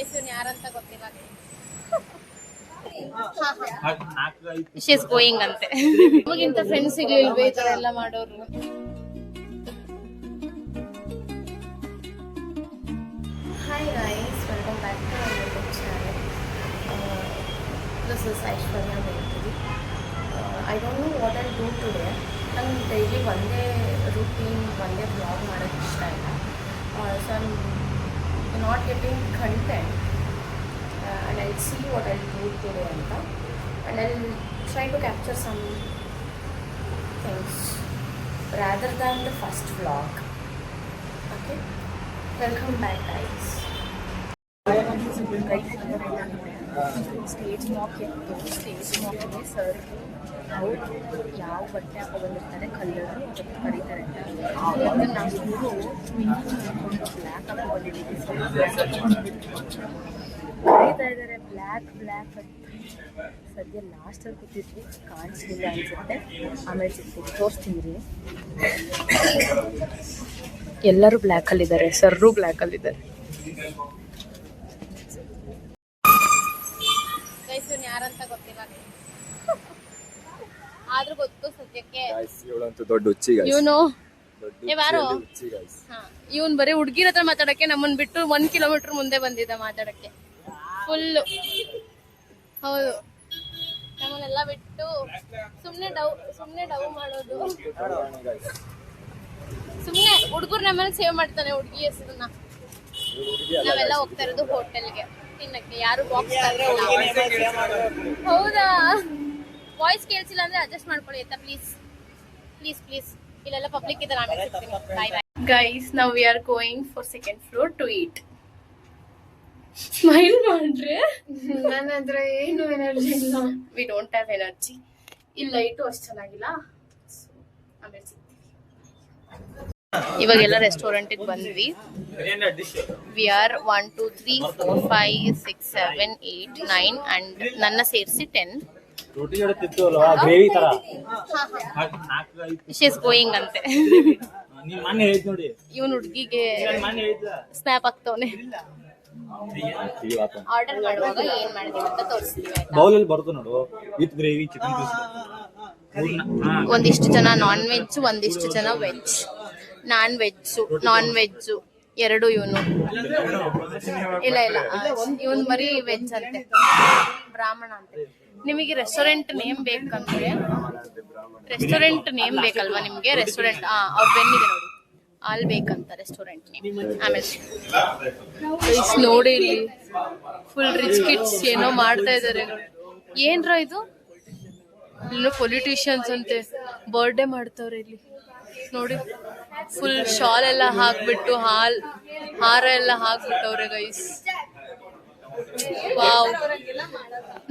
Guys ಇವನು ಯಾರಂತ ಗೊತ್ತಿಲ್ಲ. ಶಿ ಇಸ್ ಗೋಯಿಂಗ್ ಅಂತೆ. ನಮಗಿಂತ ಫ್ರೆಂಡ್ಸ್ ಸಿಗ್ಲಿಲ್ವೇ ಈ ತರ ಎಲ್ಲ ಮಾಡೋರು. Hi guys, welcome back to my YouTube channel. This is Aishwarya Melkiri. I don't know what I do today. ನಂಗೆ ಡೈಲಿ ಒಂದೇ ರೂಟೀನ್, ಒಂದೇ ಬ್ಲಾಗ್ ಮಾಡೋಕ್ಕೆ ಇಷ್ಟ ಇಲ್ಲ. So I am not getting content and I'll see what I'll do today anta, and I'll try to capture some things rather than the first vlog. Okay, welcome back guys. Stage mock ಗೆ sir ನಾವು ಯಾವ ಬಟ್ಟೆ ಹಾಕೊಂಡಿರ್ತಾರೆ colour ಅದಕ್ಕೆ ಕರೀತಾರೆ. ನಾವು black ಹಾಕೊಂಡಿದ್ದೀವಿ, ಕರೀತಾ ಇದ್ದಾರೆ black ಅಂತ. ಸದ್ಯ ಲಾಸ್ಟಲ್ಲಿ ಕೂತಿದ್ವಿ, ಕಾಣಿಸ್ಲಿಲ್ಲ ಅನ್ಸುತ್ತೆ. ಆಮೇಲೆ ಸಿಗ್ತೀವಿ, ತೋರಿಸ್ತೀನಿ. ಎಲ್ಲರೂ ಬ್ಲ್ಯಾಕಲ್ಲಿದ್ದಾರೆ, ಸರ್ರು ಬ್ಲ್ಯಾಕಲ್ಲಿದ್ದಾರೆ. ಯಾರಂತ ಗೊತ್ತಿಲ್ಲ, ಆದ್ರೂ ಗೊತ್ತು ಸದ್ಯಕ್ಕೆ. ದೊಡ್ಡ ಹುಚ್ಚಿ ಇವನ್ ಬರೀ ಹುಡ್ಗಿರ ಹತ್ರ ಮಾತಾಡಕ್ಕೆ ನಮ್ಮನ್ ಬಿಟ್ಟು 1 ಕಿಲೋಮೀಟರ್ ಮುಂದೆ ಬಂದಿದ್ದ ಮಾತಾಡಕ್ಕೆ. ಫುಲ್ ಹೌದು, ನಮ್ಮನ್ನೆಲ್ಲ ಬಿಟ್ಟು ಸುಮ್ನೆ ಡವ್ ಮಾಡೋದು. ಸುಮ್ನೆ ಹುಡ್ಗರು ನಮ್ಮನ್ನ ಸೇವ್ ಮಾಡ್ತಾನೆ ಹುಡ್ಗಿ ಹೆಸರನ್ನ. ನಾವೆಲ್ಲ ಹೋಗ್ತಾ ಇರೋದು ಹೋಟೆಲ್ಗೆ ತಿನ್ನಕ್ಕೆ. ಯಾರು ಬಾಕ್ಸ್ ಹೌದಾ? ವಾಯ್ಸ್ ಕೇಳಿಸಿಲ್ಲ ಅಂದ್ರೆ ಅಡ್ಜಸ್ಟ್ ಮಾಡ್ಕೊಳ್ಳಿ ಆಯ್ತಾ, ಪ್ಲೀಸ್ ಪ್ಲೀಸ್ ಪ್ಲೀಸ್. ಇಲ್ಲೆಲ್ಲ ಪಬ್ಲಿಕ್ ಇದ್ದಾರೆ, ಆಮೇಲೆ ಸಿಗ್ತೀನಿ. Bye bye guys. Now we are going for second floor to eat. Smile ಮಾಡ್ರೆ. ನನ್ನ ಹತ್ರ ಏನು ಎನರ್ಜಿ ಇಲ್ಲ. We don't have energy. ಇಲ್ಲ, ಲೈಟು ಅಷ್ಟು ಚೆನ್ನಾಗಿಲ್ಲ. ಆಮೇಲೆ ಸಿಗ್ತೀವಿ. ಇವಾಗೆಲ್ಲ ರೆಸ್ಟೋರೆಂಟಿಗೆ ಬಂದ್ವಿ. ವಿ ಆರ್ 1 2 3 4 5 6 7 8 9 ಅಂಡ್ ನನ್ನ ಸೇರಿಸಿ 10. ಶಿ ಇಸ್ ಗೋಯಿಂಗ್ ಅಂತೆ. ಇವನ್ ಹುಡ್ಗಿಗೆ ಸ್ನ್ಯಾಪ್ ಆಗ್ತವನೆ. ಆರ್ಡರ್ ಮಾಡುವಾಗ ಏನ್ ಮಾಡಿದೀವಿ ಅಂತ ತೋರಿಸ್ತೀವಿ. ಬೌಲಲ್ಲಿ ಬರ್ತದೆ ನೋಡು, ವಿತ್ ಗ್ರೇವಿ ಚಿಕನ್ ಪೀಸ್. ಒಂದಿಷ್ಟು ಜನ ನಾನ್ ವೆಜ್, ಒಂದಿಷ್ಟು ಜನ ವೆಜ್. ನಾನ್ ವೆಜ್ ಎರಡು. ಇವನು ಇಲ್ಲ ಇವನ್ ಬರೀ ವೆಜ್ ಅಂತೆ, ಬ್ರಾಹ್ಮಣ ಅಂತೆ. ನಿಮಗೆ ರೆಸ್ಟೋರೆಂಟ್ ನೇಮ್ ಬೇಕಂದ್ರೆ, ರೆಸ್ಟೋರೆಂಟ್ ನೇಮ್ ಬೇಕಲ್ವಾ ನಿಮ್ಗೆ? ರೆಸ್ಟೋರೆಂಟ್ ಅವ್ರ ಬೆನ್ನಿದೆ ನೋಡಿ, ಅಲ್ಲಿ ಬೇಕಂತ ರೆಸ್ಟೋರೆಂಟ್ ನೇಮ್. ಆಮೇಲೆ ನೋಡಿ ಇಲ್ಲಿ ಫುಲ್ ರಿಚ್ ಕಿಡ್ಸ್ ಏನೋ ಮಾಡ್ತಾ ಇದಾರೆ. ಏನ್ರ ಇದು? ಇನ್ನು ಪೊಲಿಟಿಷಿಯನ್ಸ್ ಅಂತೆ, ಬರ್ಡೇ ಮಾಡ್ತಾವ್ರೆ ಇಲ್ಲಿ ನೋಡಿ. ಫುಲ್ ಶಾಲ್ ಎಲ್ಲ ಹಾಕ್ಬಿಟ್ಟು ಹಾರ ಎಲ್ಲ ಹಾಕ್ಬಿಟ್ಟವ್ರೆ ಗೈಸ್. ವಾವ್,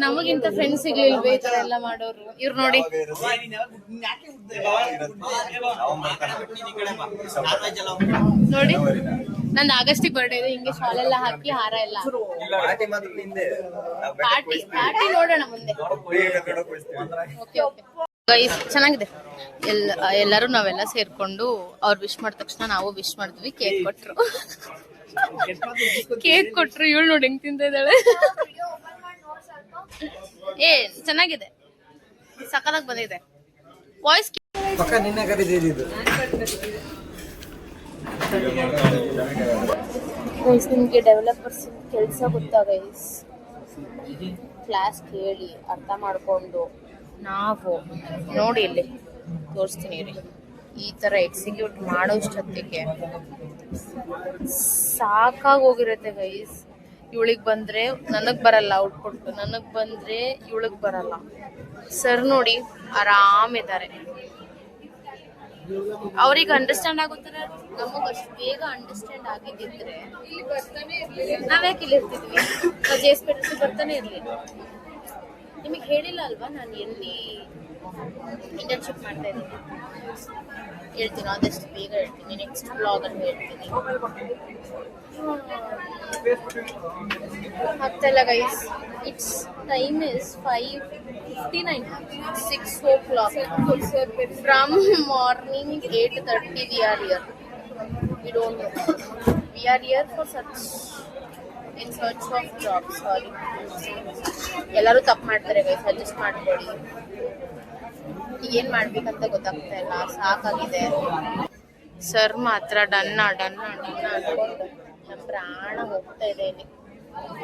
ನಮಗಿಂತ ಫ್ರೆಂಡ್ಸ್ ಸಿಗ್ಲಿಲ್ವೇ ಈ ತರ ಎಲ್ಲ ಮಾಡೋರು. ಇವ್ರು ನೋಡಿ, ನಂದು ಆಗಸ್ಟಿಗೆ ಬರ್ಡೇ ಇದೆ. ಹಿಂಗೆ ಶಾಲ್ ಎಲ್ಲ ಹಾಕಿ ಹಾರ ಎಲ್ಲ ಪಾರ್ಟಿ ನೋಡೋಣ ಮುಂದೆ. ಓಕೆ ಗೈಸ್, ಚೆನ್ನಾಗಿದೆ. ಎಲ್ಲರೂ ನಾವೆಲ್ಲ ಸೇರ್ಕೊಂಡು ಅವ್ರು ವಿಶ್ ಮಾಡಿದ ತಕ್ಷಣ ನಾವು ವಿಶ್ ಮಾಡಿದ್ವಿ. ಕೇಕ್ ಕೊಟ್ರು. ಇವಳು ನೋಡಿ ಹೆಂಗ್ ತಿಂತ ಇದ್ದಾಳೆ. ಚೆನ್ನಾಗಿದೆ, ಸಕ್ಕತ್ತಾಗಿ ಬಂದಿದೆ. ವಾಯ್ಸ್ ನಿಮ್ಗೆ ಡೆವಲಪರ್ಸ್ ಕೆಲಸ ಗೊತ್ತಾ ಗೈಸ್? ಕ್ಲಾಸ್ ಕೇಳಿ ಅರ್ಥ ಮಾಡ್ಕೊಂಡು ನಾವು ನೋಡಿ ಇಲ್ಲಿ ತೋರಿಸ್ತೀನಿ ರೀ. ಈ ತರ ಎಕ್ಸಿಕ್ಯೂಟ್ ಮಾಡೋಷ್ಟೊತ್ತಿಗೆ ಸಾಕಾಗೋಗಿರತ್ತೆ ಗೈಸ್. ಇವಳಿಗೆ ಬಂದ್ರೆ ನನಗ್ ಬರಲ್ಲ ಔಟ್ಪುಟ್, ನನಗ್ ಬಂದ್ರೆ ಇವಳಿಗೆ ಬರಲ್ಲ. ಸರ್ ನೋಡಿ ಆರಾಮಿದ್ದಾರೆ. ಅವ್ರಿಗೆ ಅಂಡರ್ಸ್ಟ್ಯಾಂಡ್ ಆಗುತ್ತಾರೆ, ನಮಗ್ ಅಷ್ಟು ಬೇಗ ಅಂಡರ್ಸ್ಟ್ಯಾಂಡ್ ಆಗಿದ್ದಿದ್ರೆ ನಾವ್ಯಾಕೆ ಇಲ್ಲಿ ಇರ್ತಿದ್ವಿ? ಜೇಸ್ಪೇಟೆ ಬರ್ತಾನೆ ಇರ್ಲಿ. ನಿಮಗೆ ಹೇಳಿಲ್ಲ ಅಲ್ವಾ ನಾನು ಎಲ್ಲಿ ಇಂಟರ್ನ್ಶಿಪ್ ಮಾಡ್ತಾ ಇದ್ದೀನಿ? ಹೇಳ್ತೀನಿ, ಆದಷ್ಟು ಬೇಗ ಹೇಳ್ತೀನಿ. ನೆಕ್ಸ್ಟ್ ಬ್ಲಾಗಲ್ಲಿ ಹೇಳ್ತೀನಿ. ಆಗ್ತಾಯಿಲ್ಲ guys. It's time is 5:59, 6 o'clock. From morning 8:30 we are here. We don't know. We are here for such in search of job. Sorry, ಎಲ್ಲರೂ ತಪ್ಪು ಮಾಡ್ತಾರೆ ಗೈಸ್, ಸಜೆಸ್ಟ್ ಮಾಡ್ಕೊಳ್ಳಿ. ಏನ್ ಮಾಡ್ಬೇಕಂತ ಗೊತ್ತಾಗ್ತಾ ಇಲ್ಲ, ಸಾಕಾಗಿದೆ. ಸರ್ ಮಾತ್ರ ಡನ್ನ ಅನ್ಕೊಂಡು ನಮ್ಮ ಪ್ರಾಣ ಹೋಗ್ತಾ ಇದೆ ಇಲ್ಲಿ.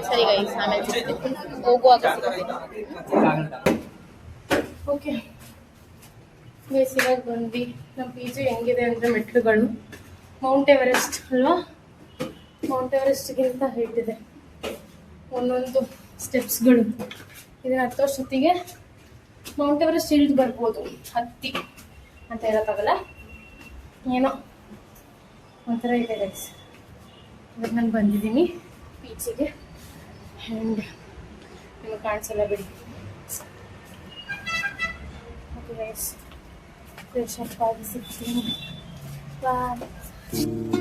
ಸರಿ ಗೈಸ್, ಆಮೇಲೆ ಸಿಗ್ತೀನಿ, ಹೋಗುವಾಗ ಸಿಗ್ತೀನಿ. ಓಕೆ ಗೈಸ್, ಇವಾಗ ಬಂದ್ವಿ. ನಮ್ಮ ಪಿ ಜಿ ಹೆಂಗಿದೆ ಅಂದರೆ ಮೆಟ್ಲುಗಳು ಮೌಂಟ್ ಎವರೆಸ್ಟ್ ಅಲ್ವಾ, ಮೌಂಟ್ ಎವರೆಸ್ಟ್ಗಿಂತ ಹೈಟ್ ಇದೆ ಒಂದೊಂದು ಸ್ಟೆಪ್ಸ್ಗಳು. ಇದನ್ನ ಹತ್ತೋಷ್ಟೊತ್ತಿಗೆ ಮೌಂಟ್ ಎವರೆಸ್ಟ್ ಇಳಿದು ಬರ್ಬೋದು, ಹತ್ತಿ ಅಂತ ಹೇಳೋಕ್ಕಾಗಲ್ಲ, ಏನೋ ಒಂಥರ ಇದೆ ಗೈಸ್. ಇವಾಗ ನಾನು ಬಂದಿದ್ದೀನಿ ಬೀಚಿಗೆ ಆ್ಯಂಡ್ ನಿಮಗೆ ಕಾಣಿಸಲ್ಲ ಬಿಡಿ. ಓಕೆ ಗೈಸ್, ಫ್ರೆಶ್ ಅಪ್ ಆಗಿ ಸಿಗ್ತೀನಿ. ಬಾಯ್.